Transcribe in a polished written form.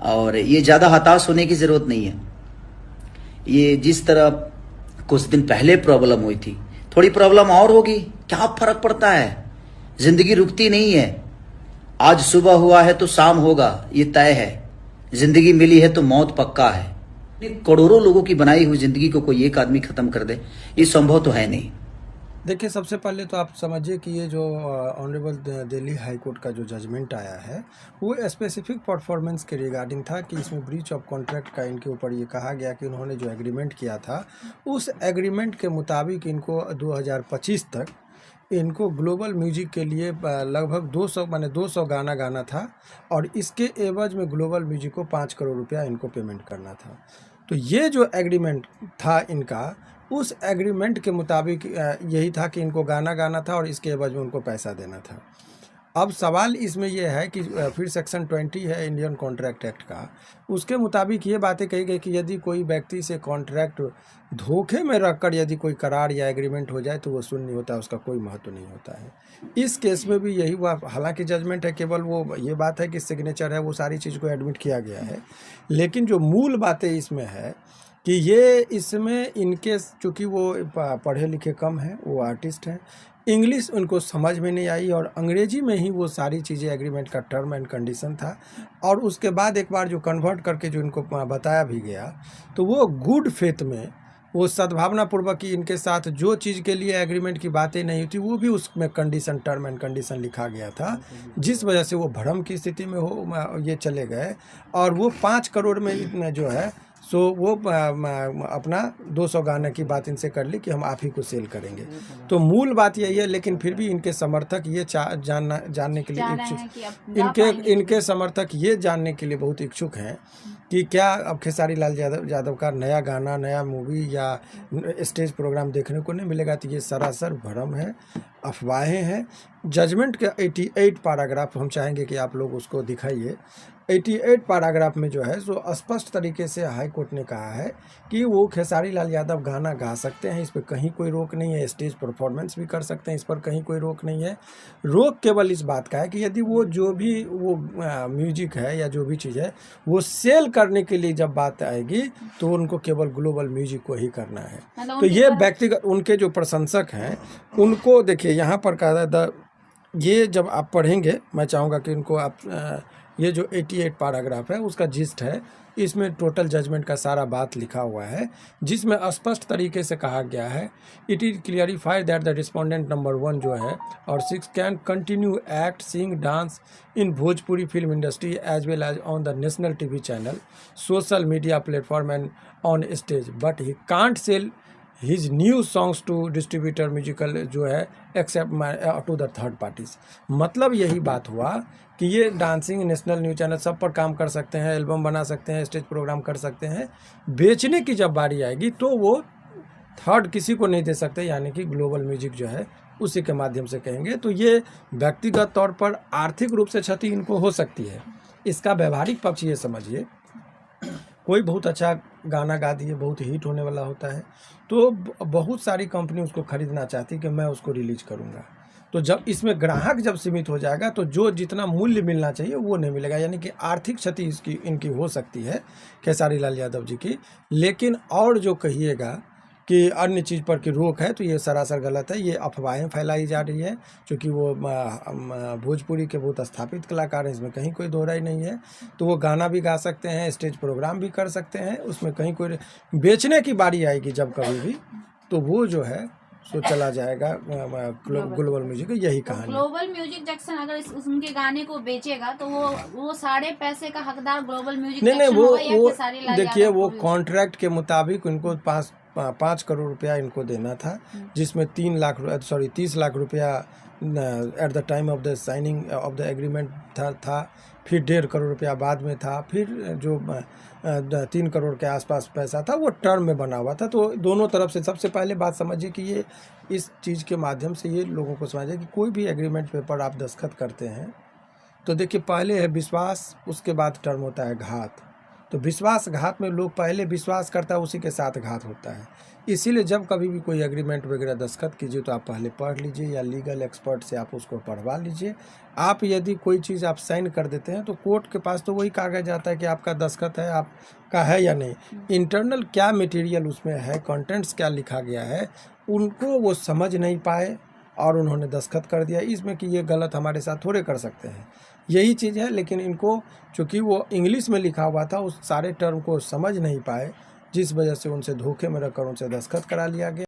और ये ज़्यादा हताश होने की ज़रूरत नहीं है। ये जिस तरह कुछ दिन पहले प्रॉब्लम हुई थी, थोड़ी प्रॉब्लम और होगी, क्या फर्क पड़ता है? जिंदगी रुकती नहीं है। आज सुबह हुआ है तो शाम होगा, ये तय है। जिंदगी मिली है तो मौत पक्का है। करोड़ों लोगों की बनाई हुई जिंदगी को कोई एक आदमी खत्म कर दे, ये संभव तो है नहीं। देखिए, सबसे पहले तो आप समझिए कि ये जो ऑनरेबल दिल्ली हाई कोर्ट का जो जजमेंट आया है वो स्पेसिफिक परफॉर्मेंस के रिगार्डिंग था कि इसमें ब्रीच ऑफ कॉन्ट्रैक्ट का इनके ऊपर ये कहा गया कि उन्होंने जो एग्रीमेंट किया था उस एग्रीमेंट के मुताबिक इनको 2025 तक इनको ग्लोबल म्यूजिक के लिए लगभग 200 माने 200 गाना गाना था और इसके एवज में ग्लोबल म्यूजिक को 5 करोड़ रुपया इनको पेमेंट करना था। तो ये जो एग्रीमेंट था इनका, उस एग्रीमेंट के मुताबिक यही था कि इनको गाना गाना था और इसके एवज में उनको पैसा देना था। अब सवाल इसमें यह है कि फिर सेक्शन 20 है इंडियन कॉन्ट्रैक्ट एक्ट का, उसके मुताबिक ये बातें कही गई कि यदि कोई व्यक्ति से कॉन्ट्रैक्ट धोखे में रखकर यदि कोई करार या एग्रीमेंट हो जाए तो वो शून्य होता है, उसका कोई महत्व नहीं होता है। इस केस में भी यही हुआ। हालांकि जजमेंट है, केवल वो ये बात है कि सिग्नेचर है, वो सारी चीज़ को एडमिट किया गया है, लेकिन जो मूल बातें इसमें है कि ये इसमें इनके चूँकि वो पढ़े लिखे कम हैं, वो आर्टिस्ट हैं, इंग्लिश उनको समझ में नहीं आई और अंग्रेजी में ही वो सारी चीज़ें एग्रीमेंट का टर्म एंड कंडीशन था। और उसके बाद एक बार जो कन्वर्ट करके जो इनको बताया भी गया तो वो गुड फेथ में, वो सद्भावनापूर्वक कि इनके साथ जो चीज़ के लिए एग्रीमेंट की बातें नहीं थी वो भी उसमें कंडीशन, टर्म एंड कंडीशन लिखा गया था, जिस वजह से वो भ्रम की स्थिति में हो ये चले गए और वो 5 करोड़ में जो है सो वो अपना 200 गाने की बात इनसे कर ली कि हम आप ही को सेल करेंगे। तो मूल बात यही है, लेकिन फिर भी इनके समर्थक ये जानने के लिए इच्छुक, इनके समर्थक ये जानने के लिए बहुत इच्छुक हैं कि क्या अब खेसारी लाल यादव का नया गाना, नया मूवी या स्टेज प्रोग्राम देखने को नहीं मिलेगा। तो ये सरासर भ्रम है, अफवाहें हैं। जजमेंट के 88 पैराग्राफ हम चाहेंगे कि आप लोग उसको दिखाइए। 88 पैराग्राफ में जो है सो स्पष्ट तरीके से हाई कोर्ट ने कहा है कि वो खेसारी लाल यादव गाना गा सकते हैं, इस पर कहीं कोई रोक नहीं है। स्टेज परफॉर्मेंस भी कर सकते हैं, इस पर कहीं कोई रोक नहीं है। रोक केवल इस बात का है कि यदि वो जो भी वो म्यूजिक है या जो भी चीज़ है वो सेल करने के लिए जब बात आएगी तो उनको केवल ग्लोबल म्यूजिक को ही करना है। तो ये व्यक्तिगत उनके जो प्रशंसक हैं उनको देखिए यहाँ पर कहा, ये जब आप पढ़ेंगे, मैं चाहूँगा कि इनको आप ये जो 88 पैराग्राफ है उसका जिस्ट है, इसमें टोटल जजमेंट का सारा बात लिखा हुआ है, जिसमें स्पष्ट तरीके से कहा गया है it is clarified that the respondent number 1 जो है और 6 can continue act, sing, dance in Bhojpuri film industry as well as on the national TV channel, social media platform and on stage, but he can't sell his new songs to distributor musical जो है except to the third parties. मतलब यही बात हुआ कि ये dancing, national news channel सब पर काम कर सकते हैं, एल्बम बना सकते हैं, स्टेज प्रोग्राम कर सकते हैं, बेचने की जब बारी आएगी तो वो थर्ड किसी को नहीं दे सकते, यानी कि ग्लोबल म्यूजिक जो है उसी के माध्यम से कहेंगे। तो ये व्यक्तिगत तौर पर आर्थिक रूप से क्षति इनको हो सकती है। इसका व्यवहारिक पक्ष ये समझिए, कोई बहुत अच्छा गाना गा दिए, बहुत हिट होने वाला होता है, तो बहुत सारी कंपनी उसको खरीदना चाहती कि मैं उसको रिलीज करूँगा। तो जब इसमें ग्राहक जब सीमित हो जाएगा तो जो जितना मूल्य मिलना चाहिए वो नहीं मिलेगा, यानी कि आर्थिक क्षति इसकी इनकी हो सकती है खेसारी लाल यादव जी की। लेकिन और जो कहिएगा कि अन्य चीज़ पर की रोक है तो ये सरासर गलत है, ये अफवाहें फैलाई जा रही है, क्योंकि वो भोजपुरी के बहुत स्थापित कलाकार हैं, इसमें कहीं कोई दोहराई नहीं है। तो वो गाना भी गा सकते हैं, स्टेज प्रोग्राम भी कर सकते हैं, उसमें कहीं कोई बेचने की बारी आएगी जब कभी भी तो वो जो है सो चला जाएगा ग्लोबल म्यूजिक। यही कहानी। ग्लोबल म्यूजिक जैक्सन अगर उनके गाने को बेचेगा तो वो सारे पैसे का हकदार ग्लोबल म्यूजिक नहीं, वो देखिए, वो कॉन्ट्रैक्ट के मुताबिक उनको 5 करोड़ रुपया इनको देना था, जिसमें 30 लाख रुपया at the time of the signing off the agreement था, फिर 1.5 करोड़ रुपया बाद में था, फिर जो 3 करोड़ के आसपास पैसा था वो टर्म में बना हुआ था। तो दोनों तरफ से सबसे पहले बात समझिए कि ये इस चीज़ के माध्यम से ये लोगों को समझिए कि कोई भी एग्रीमेंट पेपर आप दस्तखत करते हैं तो देखिए, पहले है विश्वास, उसके बाद टर्म होता है घात। तो विश्वासघात में लोग पहले विश्वास करता है, उसी के साथ घात होता है। इसीलिए जब कभी भी कोई एग्रीमेंट वगैरह दस्तखत कीजिए तो आप पहले पढ़ लीजिए या लीगल एक्सपर्ट से आप उसको पढ़वा लीजिए। आप यदि कोई चीज़ आप साइन कर देते हैं तो कोर्ट के पास तो वही कागज़ आता है कि आपका दस्तखत है, आपका है या नहीं। इंटरनल क्या मटेरियल उसमें है, कंटेंट्स क्या लिखा गया है, उनको वो समझ नहीं पाए और उन्होंने दस्तखत कर दिया। इसमें कि ये गलत हमारे साथ थोड़े कर सकते हैं, यही चीज़ है। लेकिन इनको चूँकि वो इंग्लिश में लिखा हुआ था, उस सारे टर्म को समझ नहीं पाए, जिस वजह से उनसे धोखे में रखकर उनसे दस्तखत करा लिया गया।